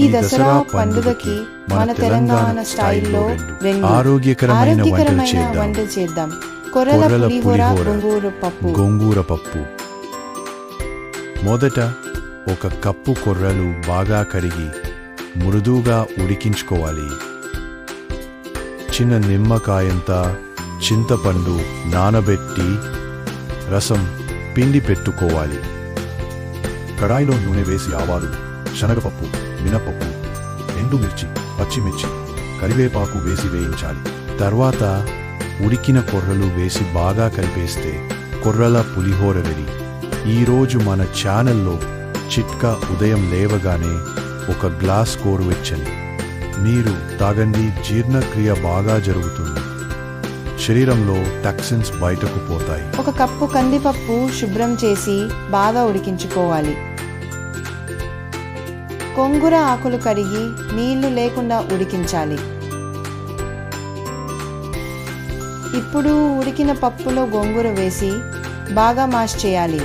ఈ దసరా పండుగకి మన తెలంగాణ స్టైల్లో రెండు ఆరోగ్యకరమైన వంటలు చేద్దాం. కొర్రల పులిహోర, గోంగూర పప్పు. మొదట ఒక కప్పు కొర్రలు బాగా కడిగి మృదువుగా ఉడికించుకోవాలి. చిన్న నిమ్మకాయంత చింతపండు నానబెట్టి రసం పిండి పెట్టుకోవాలి. కడాయిలో నూనె వేసి ఆవాలు, శనగపప్పు, మినపప్పు, ఎండుమిర్చి, పచ్చిమిర్చి, కరివేపాకు వేసి వేయించాలి. తర్వాత ఉడికిన కొర్రలు వేసి బాగా కలిపేస్తే కొర్రల పులిహోర రెడీ. ఈరోజు మన ఛానల్లో చిట్కా: ఉదయం లేవగానే ఒక గ్లాస్ గోరువెచ్చని నీరు తాగండి. జీర్ణక్రియ బాగా జరుగుతుంది, శరీరంలో టాక్సిన్స్ బయటకు పోతాయి. ఒక కప్పు కందిపప్పు శుభ్రం చేసి బాగా ఉడికించుకోవాలి. గోంగూర ఆకులు కడిగి నీళ్లు లేకుండా ఉడికించాలి. ఇప్పుడు ఉడికిన పప్పులో గోంగూర వేసి బాగా మాష్ చేయాలి.